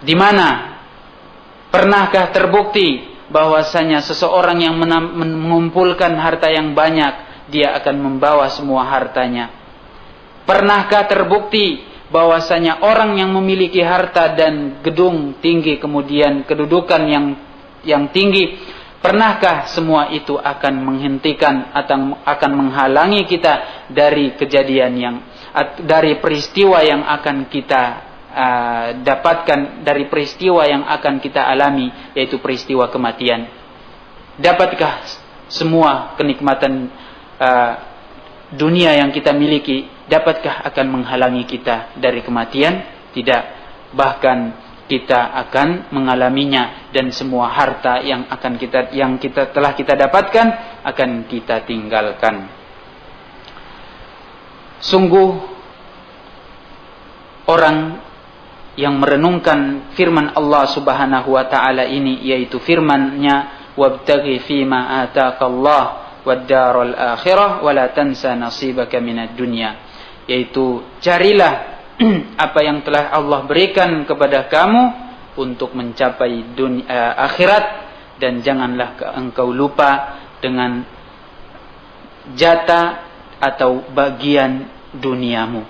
Di mana pernahkah terbukti bahwasanya seseorang yang mengumpulkan harta yang banyak, dia akan membawa semua hartanya? Pernahkah terbukti bahwasanya orang yang memiliki harta dan gedung tinggi, kemudian kedudukan yang tinggi, pernahkah semua itu akan menghentikan atau akan menghalangi kita dari kejadian dari peristiwa yang akan kita dapatkan, dari peristiwa yang akan kita alami, yaitu peristiwa kematian? Dapatkah semua kenikmatan dunia yang kita miliki, dapatkah akan menghalangi kita dari kematian? Tidak. Bahkan kita akan mengalaminya, dan semua harta yang telah kita dapatkan akan kita tinggalkan. Sungguh orang yang merenungkan firman Allah Subhanahu wa taala ini, yaitu firman-Nya, wabtaghi fima ataqallah wad-daral akhirah wa la tansa nasibaka minad dunya, yaitu carilah apa yang telah Allah berikan kepada kamu untuk mencapai akhirat, dan janganlah engkau lupa dengan jatah atau bagian duniamu.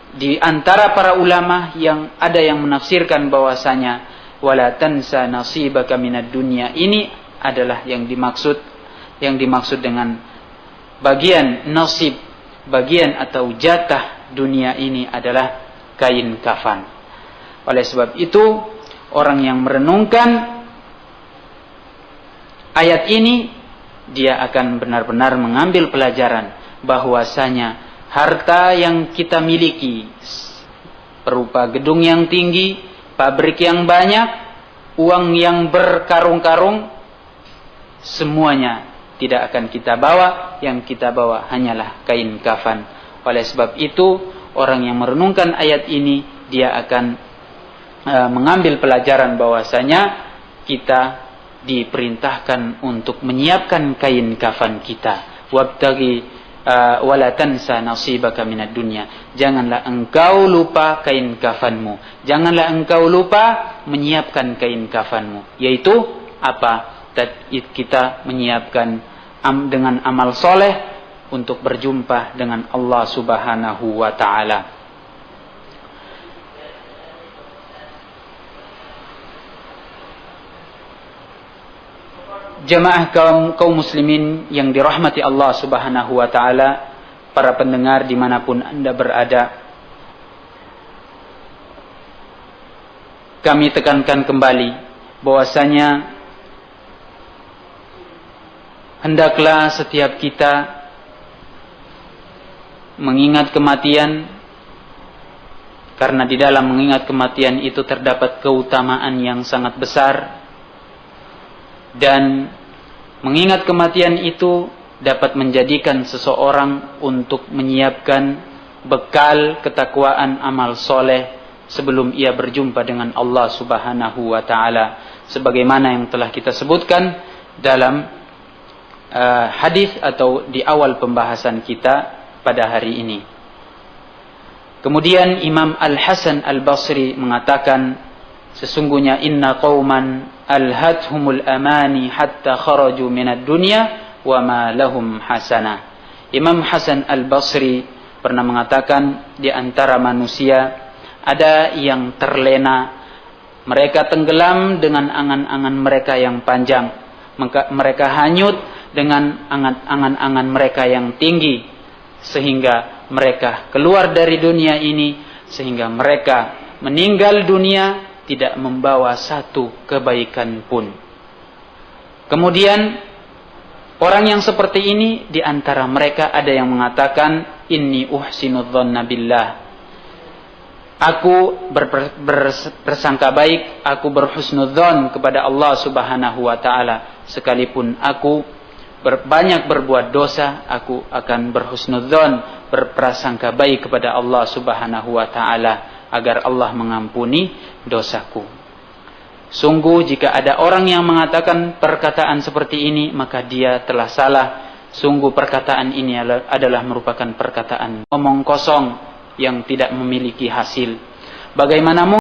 Di antara para ulama yang ada yang menafsirkan bahwasanya wala tansa nasibaka minad dunya, ini adalah yang dimaksud dengan bagian nasib, bagian atau jatah dunia ini adalah kain kafan. Oleh sebab itu, orang yang merenungkan ayat ini, dia akan benar-benar mengambil pelajaran bahwasanya harta yang kita miliki berupa gedung yang tinggi, pabrik yang banyak, uang yang berkarung-karung, semuanya tidak akan kita bawa. Yang kita bawa hanyalah kain kafan. Oleh sebab itu, orang yang merenungkan ayat ini, dia akan mengambil pelajaran bahwasanya kita diperintahkan untuk menyiapkan kain kafan kita. Wabtaghi wala tansa nasibaka minad dunya. Janganlah engkau lupa kain kafanmu. Janganlah engkau lupa menyiapkan kain kafanmu. Yaitu apa? Kita menyiapkan dengan amal soleh untuk berjumpa dengan Allah Subhanahu wa ta'ala. Jamaah kaum muslimin yang dirahmati Allah Subhanahu wa ta'ala, para pendengar dimanapun Anda berada, kami tekankan kembali bahwasanya hendaklah setiap kita mengingat kematian, karena di dalam mengingat kematian itu terdapat keutamaan yang sangat besar. Dan mengingat kematian itu dapat menjadikan seseorang untuk menyiapkan bekal ketakwaan amal soleh sebelum ia berjumpa dengan Allah Subhanahu wa ta'ala, sebagaimana yang telah kita sebutkan dalam hadis atau di awal pembahasan kita pada hari ini. Kemudian Imam Al-Hasan Al-Basri mengatakan, sesungguhnya inna qauman alhathumul amani hatta kharaju minad dunya wa ma lahum hasanah. Imam Hasan Al-Basri pernah mengatakan, di antara manusia ada yang terlena, mereka tenggelam dengan angan-angan mereka yang panjang, mereka hanyut dengan angan-angan mereka yang tinggi, sehingga mereka keluar dari dunia ini, sehingga mereka meninggal dunia tidak membawa satu kebaikan pun. Kemudian orang yang seperti ini, di antara mereka ada yang mengatakan, inni uhsinu dhanna billah, aku bersangka baik, aku berhusnudzon kepada Allah Subhanahu wa ta'ala, sekalipun aku banyak berbuat dosa, aku akan berhusnudzon, berprasangka baik kepada Allah Subhanahu wa ta'ala agar Allah mengampuni dosaku. Sungguh jika ada orang yang mengatakan perkataan seperti ini, maka dia telah salah. Sungguh perkataan ini adalah merupakan perkataan omong kosong yang tidak memiliki hasil. Bagaimana